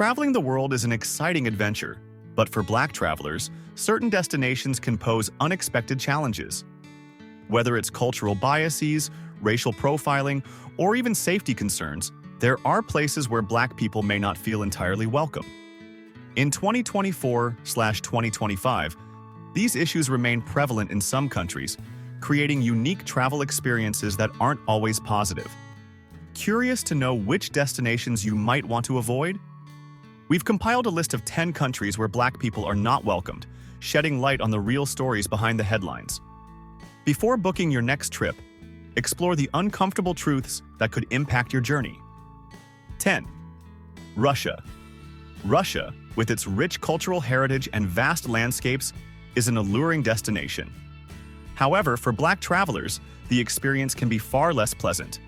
Traveling the world is an exciting adventure, but for Black travelers, certain destinations can pose unexpected challenges. Whether it's cultural biases, racial profiling, or even safety concerns, there are places where Black people may not feel entirely welcome. In 2024/2025, these issues remain prevalent in some countries, creating unique travel experiences that aren't always positive. Curious to know which destinations you might want to avoid? We've compiled a list of 10 countries where Black people are not welcomed, shedding light on the real stories behind the headlines. Before booking your next trip, explore the uncomfortable truths that could impact your journey. 10. Russia. Russia, with its rich cultural heritage and vast landscapes, is an alluring destination. However, for Black travelers, the experience can be far less pleasant.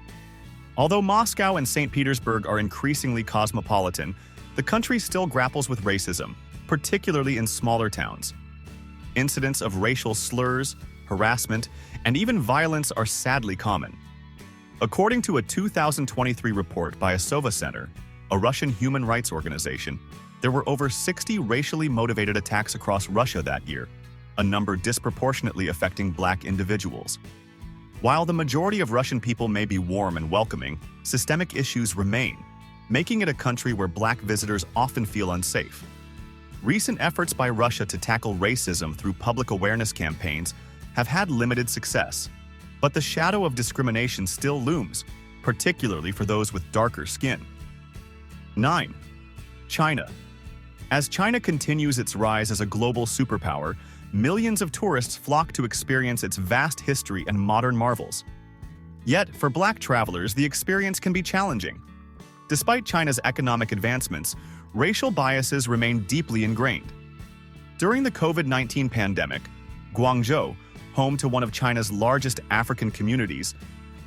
Although Moscow and St. Petersburg are increasingly cosmopolitan, the country still grapples with racism, particularly in smaller towns. Incidents of racial slurs, harassment, and even violence are sadly common. According to a 2023 report by Asova Center, a Russian human rights organization, there were over 60 racially motivated attacks across Russia that year, a number disproportionately affecting Black individuals. While the majority of Russian people may be warm and welcoming, systemic issues remain, making it a country where Black visitors often feel unsafe. Recent efforts by Russia to tackle racism through public awareness campaigns have had limited success, but the shadow of discrimination still looms, particularly for those with darker skin. 9. China. As China continues its rise as a global superpower, millions of tourists flock to experience its vast history and modern marvels. Yet, for Black travelers, the experience can be challenging. Despite China's economic advancements, racial biases remain deeply ingrained. During the COVID-19 pandemic, Guangzhou, home to one of China's largest African communities,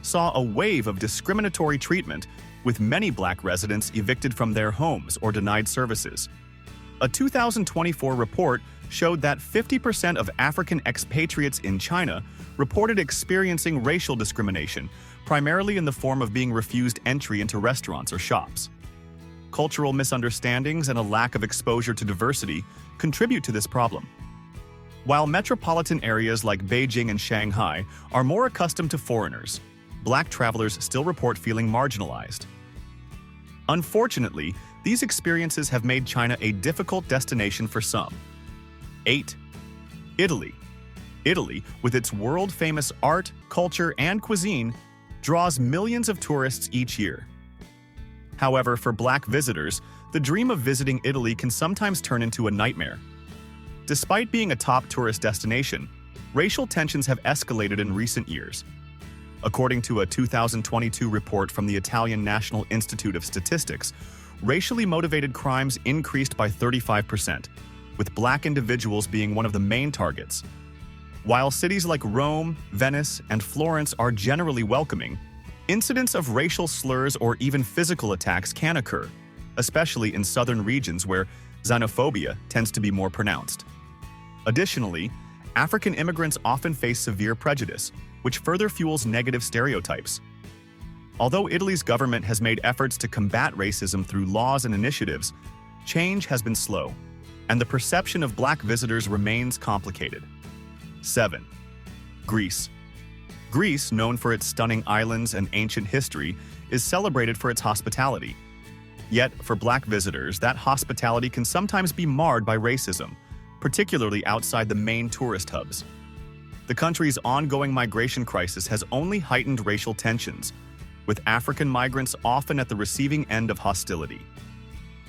saw a wave of discriminatory treatment, with many Black residents evicted from their homes or denied services. A 2024 report showed that 50% of African expatriates in China reported experiencing racial discrimination, primarily in the form of being refused entry into restaurants or shops. Cultural misunderstandings and a lack of exposure to diversity contribute to this problem. While metropolitan areas like Beijing and Shanghai are more accustomed to foreigners, Black travelers still report feeling marginalized. Unfortunately, these experiences have made China a difficult destination for some. 8. Italy. Italy, with its world-famous art, culture, and cuisine, draws millions of tourists each year. However, for Black visitors, the dream of visiting Italy can sometimes turn into a nightmare. Despite being a top tourist destination, racial tensions have escalated in recent years. According to a 2022 report from the Italian National Institute of Statistics, racially motivated crimes increased by 35%, with Black individuals being one of the main targets. While cities like Rome, Venice, and Florence are generally welcoming, incidents of racial slurs or even physical attacks can occur, especially in southern regions where xenophobia tends to be more pronounced. Additionally, African immigrants often face severe prejudice, which further fuels negative stereotypes. Although Italy's government has made efforts to combat racism through laws and initiatives, change has been slow, and the perception of Black visitors remains complicated. 7. Greece. Greece, known for its stunning islands and ancient history, is celebrated for its hospitality. Yet, for Black visitors, that hospitality can sometimes be marred by racism, particularly outside the main tourist hubs. The country's ongoing migration crisis has only heightened racial tensions, with African migrants often at the receiving end of hostility.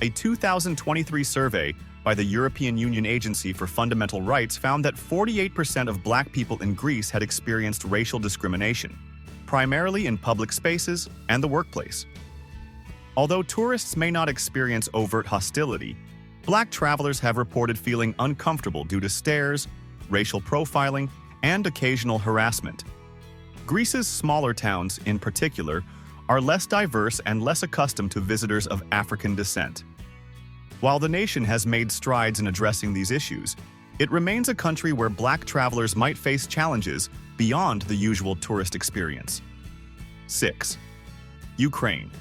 A 2023 survey by the European Union Agency for Fundamental Rights found that 48% of Black people in Greece had experienced racial discrimination, primarily in public spaces and the workplace. Although tourists may not experience overt hostility, Black travelers have reported feeling uncomfortable due to stares, racial profiling, and occasional harassment. Greece's smaller towns, in particular, are less diverse and less accustomed to visitors of African descent. While the nation has made strides in addressing these issues, it remains a country where Black travelers might face challenges beyond the usual tourist experience. 6. Ukraine.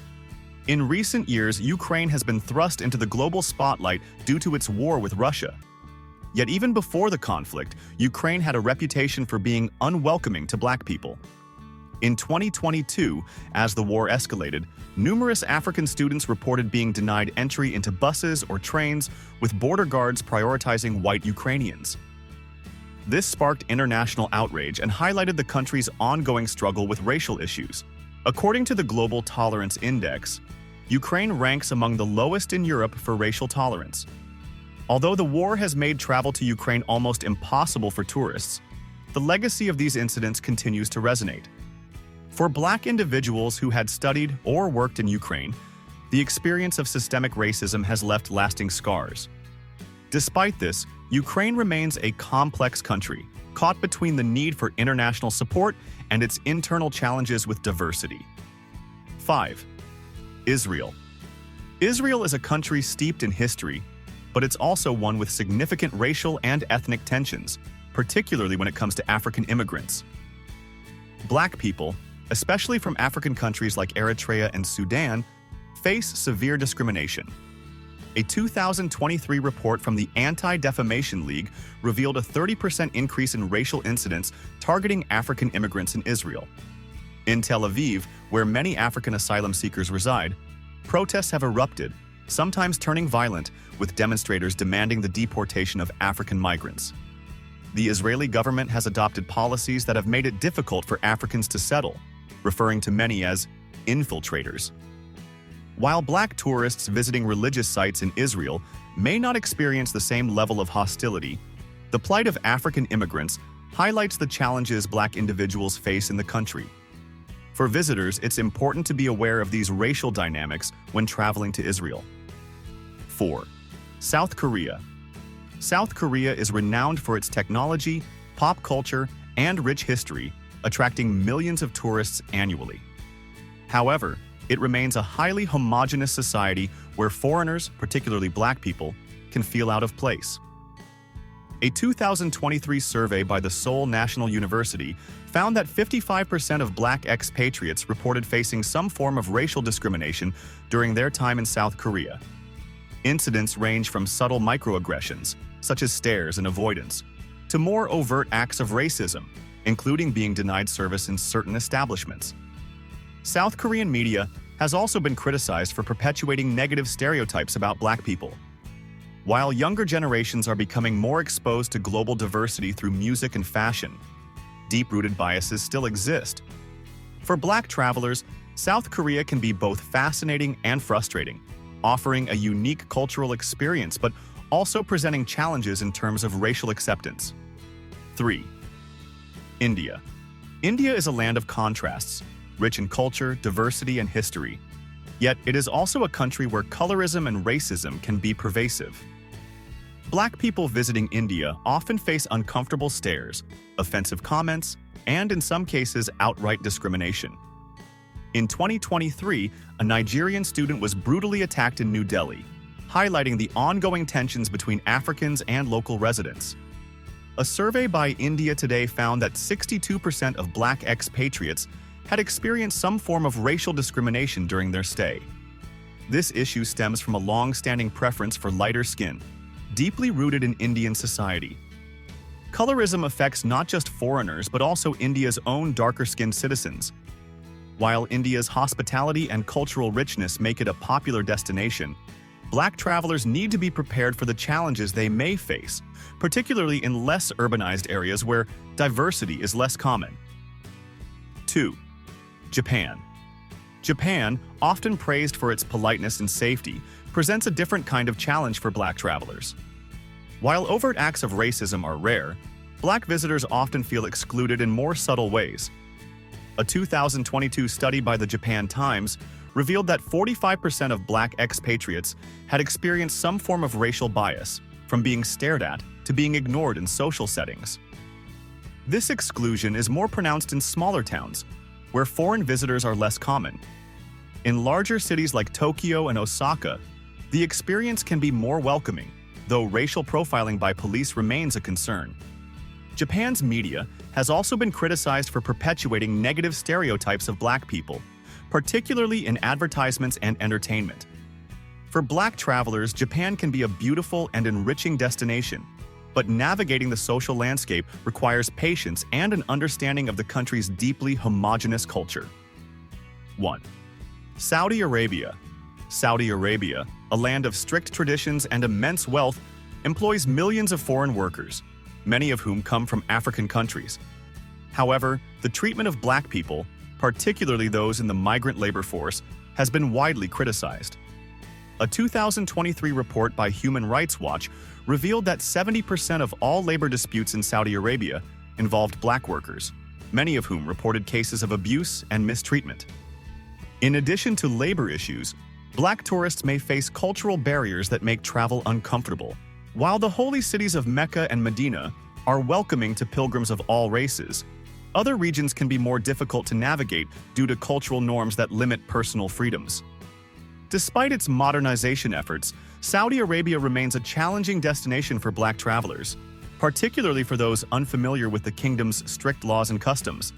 In recent years, Ukraine has been thrust into the global spotlight due to its war with Russia. Yet even before the conflict, Ukraine had a reputation for being unwelcoming to Black people. In 2022, as the war escalated, numerous African students reported being denied entry into buses or trains, with border guards prioritizing white Ukrainians. This sparked international outrage and highlighted the country's ongoing struggle with racial issues. According to the Global Tolerance Index, Ukraine ranks among the lowest in Europe for racial tolerance. Although the war has made travel to Ukraine almost impossible for tourists, the legacy of these incidents continues to resonate. For Black individuals who had studied or worked in Ukraine, the experience of systemic racism has left lasting scars. Despite this, Ukraine remains a complex country, caught between the need for international support and its internal challenges with diversity. 5. Israel. Israel is a country steeped in history, but it's also one with significant racial and ethnic tensions, particularly when it comes to African immigrants. Black people, especially from African countries like Eritrea and Sudan, face severe discrimination. A 2023 report from the Anti-Defamation League revealed a 30% increase in racial incidents targeting African immigrants in Israel. In Tel Aviv, where many African asylum seekers reside, protests have erupted, sometimes turning violent, with demonstrators demanding the deportation of African migrants. The Israeli government has adopted policies that have made it difficult for Africans to settle, referring to many as infiltrators. While Black tourists visiting religious sites in Israel may not experience the same level of hostility, the plight of African immigrants highlights the challenges Black individuals face in the country. For visitors, it's important to be aware of these racial dynamics when traveling to Israel. 4. South Korea. South Korea is renowned for its technology, pop culture, and rich history, attracting millions of tourists annually. However, it remains a highly homogeneous society where foreigners, particularly Black people, can feel out of place. A 2023 survey by the Seoul National University found that 55% of Black expatriates reported facing some form of racial discrimination during their time in South Korea. Incidents range from subtle microaggressions, such as stares and avoidance, to more overt acts of racism, including being denied service in certain establishments. South Korean media has also been criticized for perpetuating negative stereotypes about Black people. While younger generations are becoming more exposed to global diversity through music and fashion, deep-rooted biases still exist. For Black travelers, South Korea can be both fascinating and frustrating, offering a unique cultural experience but also presenting challenges in terms of racial acceptance. 3. India. India is a land of contrasts, rich in culture, diversity, and history. Yet it is also a country where colorism and racism can be pervasive. Black people visiting India often face uncomfortable stares, offensive comments, and in some cases, outright discrimination. In 2023, a Nigerian student was brutally attacked in New Delhi, highlighting the ongoing tensions between Africans and local residents. A survey by India Today found that 62% of Black expatriates had experienced some form of racial discrimination during their stay. This issue stems from a long-standing preference for lighter skin, deeply rooted in Indian society. Colorism affects not just foreigners but also India's own darker-skinned citizens. While India's hospitality and cultural richness make it a popular destination, Black travelers need to be prepared for the challenges they may face, particularly in less urbanized areas where diversity is less common. 2. Japan. Japan, often praised for its politeness and safety, presents a different kind of challenge for Black travelers. While overt acts of racism are rare, Black visitors often feel excluded in more subtle ways. A 2022 study by the Japan Times revealed that 45% of Black expatriates had experienced some form of racial bias, from being stared at to being ignored in social settings. This exclusion is more pronounced in smaller towns, where foreign visitors are less common. In larger cities like Tokyo and Osaka, the experience can be more welcoming, though racial profiling by police remains a concern. Japan's media has also been criticized for perpetuating negative stereotypes of Black people, particularly in advertisements and entertainment. For Black travelers, Japan can be a beautiful and enriching destination, but navigating the social landscape requires patience and an understanding of the country's deeply homogeneous culture. 1. Saudi Arabia. Saudi Arabia, a land of strict traditions and immense wealth, employs millions of foreign workers, many of whom come from African countries. However, the treatment of Black people, particularly those in the migrant labor force, has been widely criticized. A 2023 report by Human Rights Watch revealed that 70% of all labor disputes in Saudi Arabia involved Black workers, many of whom reported cases of abuse and mistreatment. In addition to labor issues, Black tourists may face cultural barriers that make travel uncomfortable. While the holy cities of Mecca and Medina are welcoming to pilgrims of all races, other regions can be more difficult to navigate due to cultural norms that limit personal freedoms. Despite its modernization efforts, Saudi Arabia remains a challenging destination for Black travelers, particularly for those unfamiliar with the kingdom's strict laws and customs.